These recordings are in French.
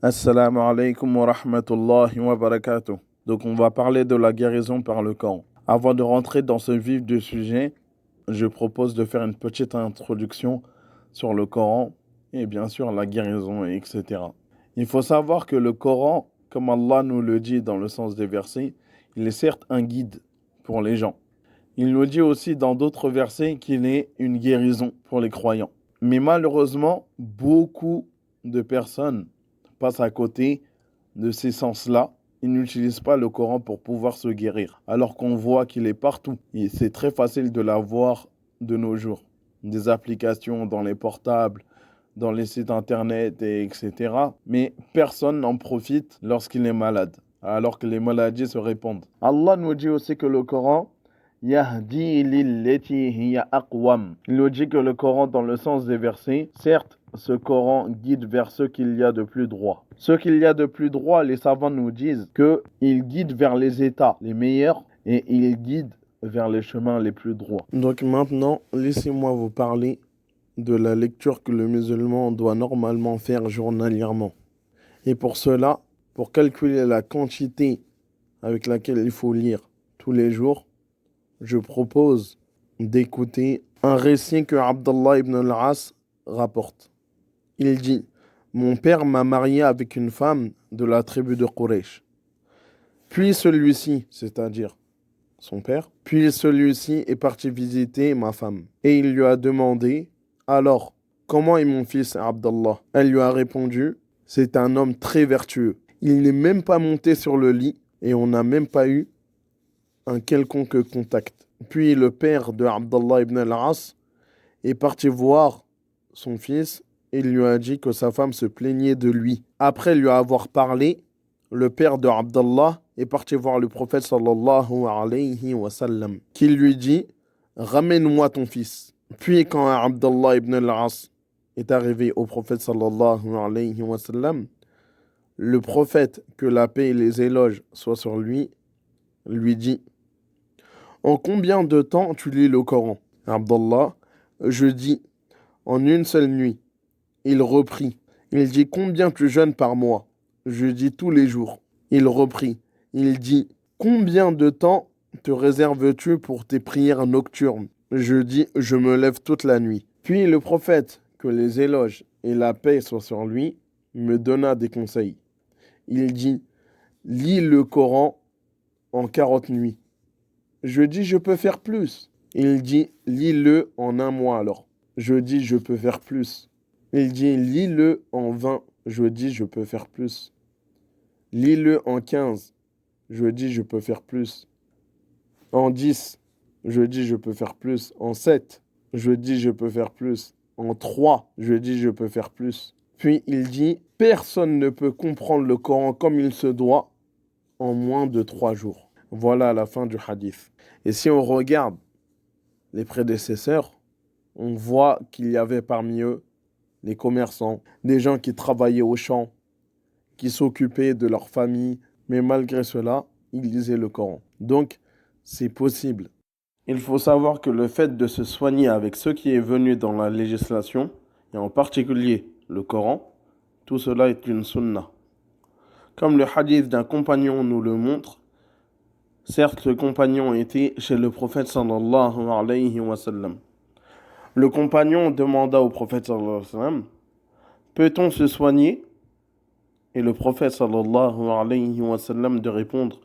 Assalamu alaikum wa rahmatullahi wa barakatuh. Donc on va parler de la guérison par le Coran. Avant de rentrer dans ce vif du sujet, je propose de faire une petite introduction sur le Coran et bien sûr la guérison, etc. Il faut savoir que le Coran, comme Allah nous le dit dans le sens des versets, il est certes un guide pour les gens. Il nous dit aussi dans d'autres versets qu'il est une guérison pour les croyants. Mais malheureusement, beaucoup de personnes passent à côté de ces sens-là. Ils n'utilisent pas le Coran pour pouvoir se guérir, alors qu'on voit qu'il est partout. Et c'est très facile de l'avoir de nos jours. Des applications dans les portables, dans les sites internet, etc. Mais personne n'en profite lorsqu'il est malade, alors que les maladies se répandent. Allah nous dit aussi que le Coran, Yahdi lillati hiya aqwam. Il nous dit que le Coran, dans le sens des versets, certes, ce Coran guide vers ce qu'il y a de plus droit. Ce qu'il y a de plus droit, les savants nous disent qu'il guide vers les états les meilleurs et il guide vers les chemins les plus droits. Donc maintenant, laissez-moi vous parler de la lecture que le musulman doit normalement faire journalièrement. Et pour cela, pour calculer la quantité avec laquelle il faut lire tous les jours, je propose d'écouter un récit que Abdallah ibn al-As rapporte. Il dit: mon père m'a marié avec une femme de la tribu de Quraysh. Puis celui-ci, c'est-à-dire son père, puis celui-ci est parti visiter ma femme. Et il lui a demandé: alors, comment est mon fils Abdallah? Elle lui a répondu: c'est un homme très vertueux. Il n'est même pas monté sur le lit et on n'a même pas eu un quelconque contact. Puis le père de Abdallah ibn al-As est parti voir son fils et lui a dit que sa femme se plaignait de lui. Après lui avoir parlé, le père de Abdallah est parti voir le prophète sallallahu alayhi wa sallam, qui lui dit: ramène-moi ton fils. Puis quand Abdallah ibn al-As est arrivé au prophète sallallahu alayhi wa sallam, le prophète, que la paix et les éloges soient sur lui dit: en combien de temps tu lis le Coran? Abdallah: je dis, en une seule nuit. Il reprit. Il dit: combien tu jeûnes par mois? Je dis: tous les jours. Il reprit. Il dit: combien de temps te réserves-tu pour tes prières nocturnes? Je dis: je me lève toute la nuit. Puis le prophète, que les éloges et la paix soient sur lui, me donna des conseils. Il dit: lis le Coran en 40 nuits. Je dis: je peux faire plus. Il dit: lis-le en un mois alors. Je dis: je peux faire plus. Il dit: lis-le en 20. Je dis: je peux faire plus. Lis-le en 15. Je dis: je peux faire plus. En 10. Je dis: je peux faire plus. En 7. Je dis: je peux faire plus. En 3. Je dis: je peux faire plus. Puis il dit: personne ne peut comprendre le Coran comme il se doit en moins de 3 jours. Voilà la fin du hadith. Et si on regarde les prédécesseurs, on voit qu'il y avait parmi eux les commerçants, des gens qui travaillaient au champ, qui s'occupaient de leur famille, mais malgré cela, ils lisaient le Coran. Donc, c'est possible. Il faut savoir que le fait de se soigner avec ce qui est venu dans la législation, et en particulier le Coran, tout cela est une sunna. Comme le hadith d'un compagnon nous le montre, certes, ce compagnon était chez le prophète sallallahu alayhi wa sallam. Le compagnon demanda au prophète sallallahu alayhi wa sallam: peut-on se soigner? Et le prophète sallallahu alayhi wa sallam de répondre: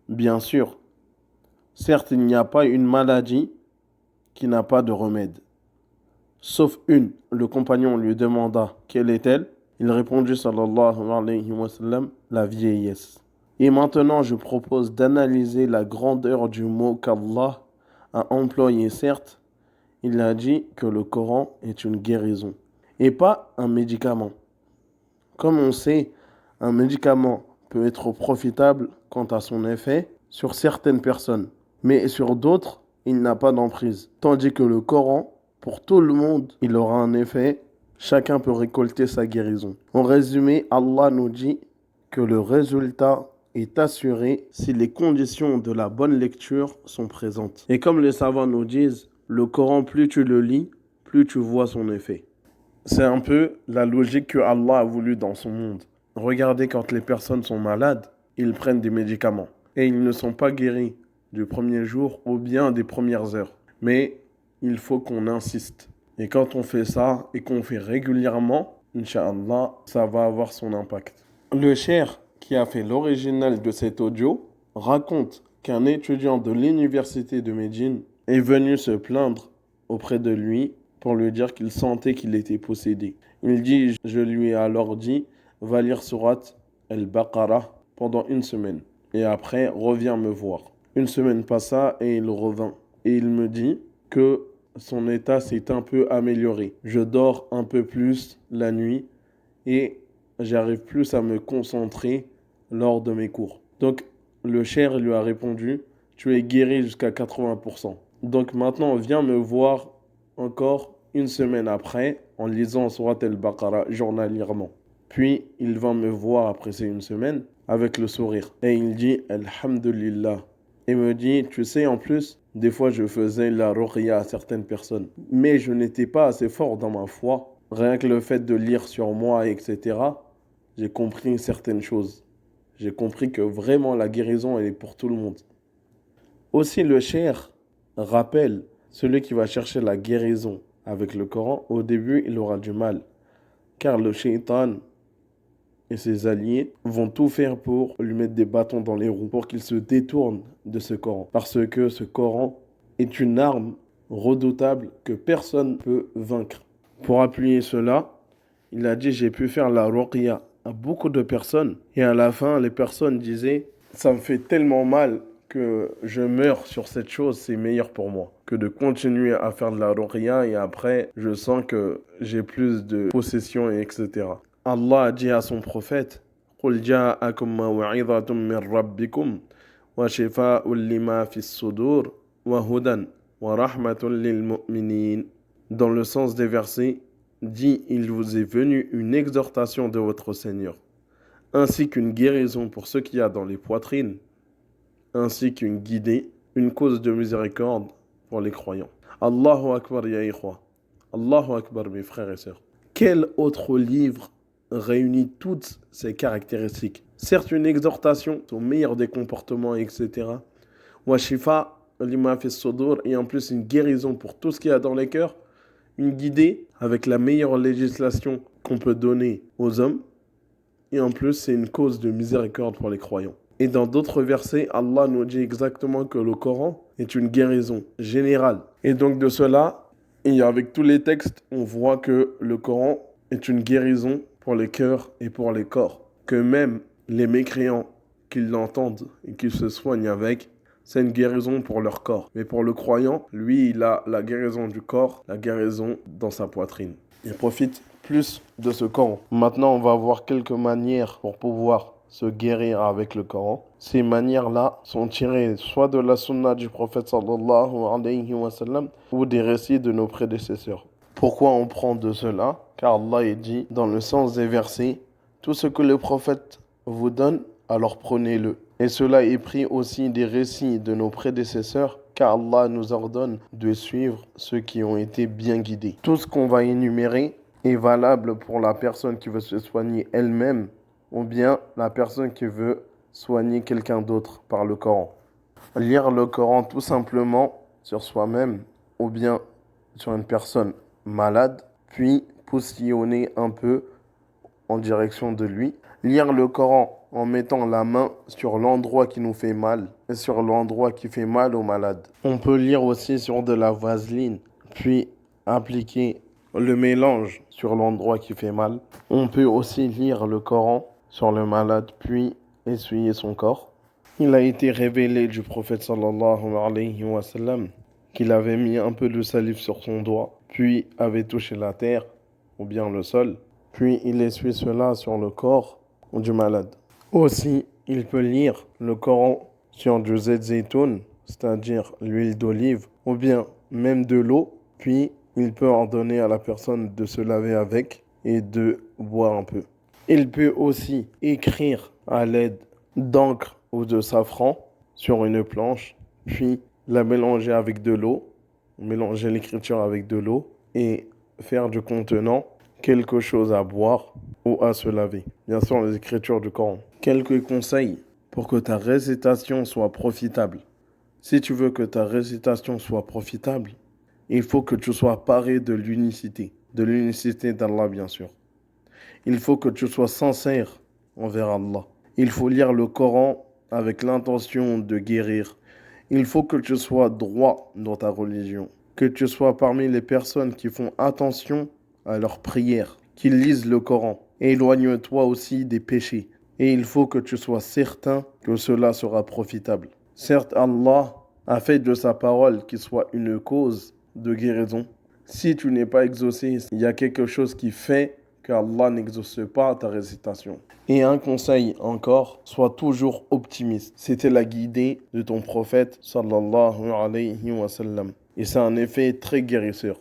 bien sûr. Certes, il n'y a pas une maladie qui n'a pas de remède. Sauf une. Le compagnon lui demanda: quelle est-elle? Il répondit sallallahu alayhi wa sallam: la vieillesse. Et maintenant, je propose d'analyser la grandeur du mot qu'Allah a employé. Certes, il a dit que le Coran est une guérison et pas un médicament. Comme on sait, un médicament peut être profitable quant à son effet sur certaines personnes, mais sur d'autres, il n'a pas d'emprise. Tandis que le Coran, pour tout le monde, il aura un effet. Chacun peut récolter sa guérison. En résumé, Allah nous dit que le résultat est assuré si les conditions de la bonne lecture sont présentes. Et comme les savants nous disent, le Coran, plus tu le lis, plus tu vois son effet. C'est un peu la logique que Allah a voulu dans son monde. Regardez quand les personnes sont malades, ils prennent des médicaments et ils ne sont pas guéris du premier jour ou bien des premières heures. Mais il faut qu'on insiste. Et quand on fait ça et qu'on fait régulièrement, Inch'Allah, ça va avoir son impact. Le cheikh qui a fait l'original de cet audio raconte qu'un étudiant de l'université de Médine est venu se plaindre auprès de lui pour lui dire qu'il sentait qu'il était possédé. Il dit, je lui ai alors dit, va lire Surat al-Baqarah pendant une semaine. Et après, reviens me voir. Une semaine passa et il revint. Et il me dit que son état s'est un peu amélioré. Je dors un peu plus la nuit et j'arrive plus à me concentrer lors de mes cours. Donc, le cheikh lui a répondu, tu es guéri jusqu'à 80%. Donc maintenant, viens me voir encore une semaine après en lisant Surat al-Baqarah journalièrement. Puis, il va me voir après ces une semaine avec le sourire. Et il dit, Alhamdulillah. Et me dit, tu sais, en plus, des fois je faisais la ruqya à certaines personnes. Mais je n'étais pas assez fort dans ma foi. Rien que le fait de lire sur moi, etc., j'ai compris certaines choses. J'ai compris que vraiment la guérison, elle est pour tout le monde. Aussi, le cheikh rappelle, celui qui va chercher la guérison avec le Coran, au début, il aura du mal. Car le shaitan et ses alliés vont tout faire pour lui mettre des bâtons dans les roues, pour qu'il se détourne de ce Coran. Parce que ce Coran est une arme redoutable que personne ne peut vaincre. Pour appuyer cela, il a dit, j'ai pu faire la ruqya à beaucoup de personnes. Et à la fin, les personnes disaient, ça me fait tellement mal que je meurs sur cette chose, c'est meilleur pour moi que de continuer à faire de la ruqya et après, je sens que j'ai plus de possession, etc. Allah a dit à son prophète, قُلْ جَاءَكُمْ مَوْعِظَةٌ مِّن رَبِّكُمْ وَشِفَاءٌ لِمَا فِي الصُّدُورِ وَهُدًى وَرَحْمَةٌ لِلْمُؤْمِنِينَ. Dans le sens des versets, dit, il vous est venu une exhortation de votre Seigneur, ainsi qu'une guérison pour ce qu'il y a dans les poitrines, ainsi qu'une guidée, une cause de miséricorde pour les croyants. Allahu Akbar ya ikhwa. Allahu Akbar mes frères et sœurs. Quel autre livre réunit toutes ces caractéristiques? Certes, une exhortation au meilleur des comportements, etc. Wa shifa lima fi sudur, et en plus une guérison pour tout ce qu'il y a dans les cœurs, une guidée avec la meilleure législation qu'on peut donner aux hommes, et en plus c'est une cause de miséricorde pour les croyants. Et dans d'autres versets, Allah nous dit exactement que le Coran est une guérison générale. Et donc de cela, et avec tous les textes, on voit que le Coran est une guérison pour les cœurs et pour les corps. Que même les mécréants qui l'entendent et qui se soignent avec, c'est une guérison pour leur corps. Mais pour le croyant, lui, il a la guérison du corps, la guérison dans sa poitrine. Il profite plus de ce Coran. Maintenant, on va voir quelques manières pour pouvoir se guérir avec le Coran. Ces manières-là sont tirées soit de la sunna du prophète sallallahu alayhi wa sallam ou des récits de nos prédécesseurs. Pourquoi on prend de cela? Car Allah est dit dans le sens des versets, tout ce que le prophète vous donne, alors prenez-le. Et cela est pris aussi des récits de nos prédécesseurs, car Allah nous ordonne de suivre ceux qui ont été bien guidés. Tout ce qu'on va énumérer est valable pour la personne qui veut se soigner elle-même, ou bien la personne qui veut soigner quelqu'un d'autre par le Coran. Lire le Coran tout simplement sur soi-même, ou bien sur une personne malade, puis postillonner un peu en direction de lui. Lire le Coran en mettant la main sur l'endroit qui nous fait mal et sur l'endroit qui fait mal au malade. On peut lire aussi sur de la vaseline, puis appliquer le mélange sur l'endroit qui fait mal. On peut aussi lire le Coran sur le malade, puis essuyer son corps. Il a été révélé du prophète sallallahu alayhi wa sallam qu'il avait mis un peu de salive sur son doigt, puis avait touché la terre ou bien le sol, puis il essuie cela sur le corps du malade. Aussi, il peut lire le Coran sur du zaytoun, c'est-à-dire l'huile d'olive, ou bien même de l'eau, puis il peut ordonner à la personne de se laver avec et de boire un peu. Il peut aussi écrire à l'aide d'encre ou de safran sur une planche, puis la mélanger avec de l'eau, mélanger l'écriture avec de l'eau et faire du contenant quelque chose à boire ou à se laver. Bien sûr, les écritures du Coran. Quelques conseils pour que ta récitation soit profitable. Si tu veux que ta récitation soit profitable, il faut que tu sois paré de l'unicité d'Allah, bien sûr. Il faut que tu sois sincère envers Allah. Il faut lire le Coran avec l'intention de guérir. Il faut que tu sois droit dans ta religion. Que tu sois parmi les personnes qui font attention à leurs prières, qui lisent le Coran. Éloigne-toi aussi des péchés. Et il faut que tu sois certain que cela sera profitable. Certes, Allah a fait de sa parole qu'il soit une cause de guérison. Si tu n'es pas exaucé, il y a quelque chose qui fait qu'Allah n'exauce pas ta récitation. Et un conseil encore, sois toujours optimiste. C'était la guidée de ton prophète sallallahu alayhi wa sallam. Et c'est un effet très guérisseur.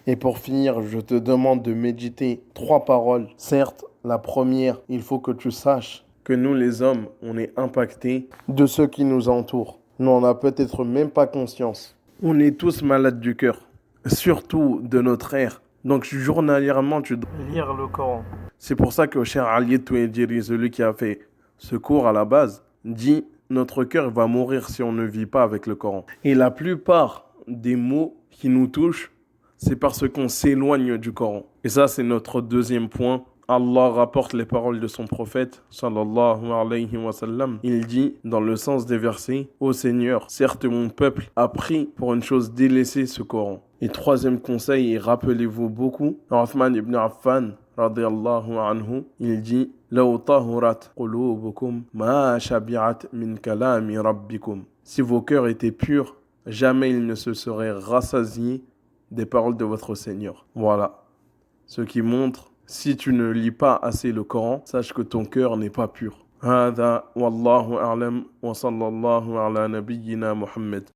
Et pour finir, je te demande de méditer 3 paroles. Certes, la première, il faut que tu saches que nous les hommes, on est impactés de ceux qui nous entourent. Nous, on n'a peut-être même pas conscience. On est tous malades du cœur, surtout de notre ère. Donc, journalièrement, tu dois lire le Coran. C'est pour ça que cher Ali Touedjiri, celui qui a fait ce cours à la base, dit « Notre cœur va mourir si on ne vit pas avec le Coran ». Et la plupart des mots qui nous touchent, c'est parce qu'on s'éloigne du Coran. Et ça, c'est notre deuxième point. Allah rapporte les paroles de son prophète, sallallahu alayhi wa sallam. Il dit, dans le sens des versets, « Ô Seigneur, certes mon peuple a pris pour une chose délaissée ce Coran. » Et troisième conseil, et rappelez-vous beaucoup, Uthman ibn Affan, radiyallahu anhu, il dit, « Law tahurat qulubukum ma shabi'at min kalami rabbikum. » Si vos cœurs étaient purs, jamais ils ne se seraient rassasiés des paroles de votre Seigneur. Voilà. Ce qui montre, si tu ne lis pas assez le Coran, sache que ton cœur n'est pas pur. هذا والله أعلم وصلى الله على نبينا محمد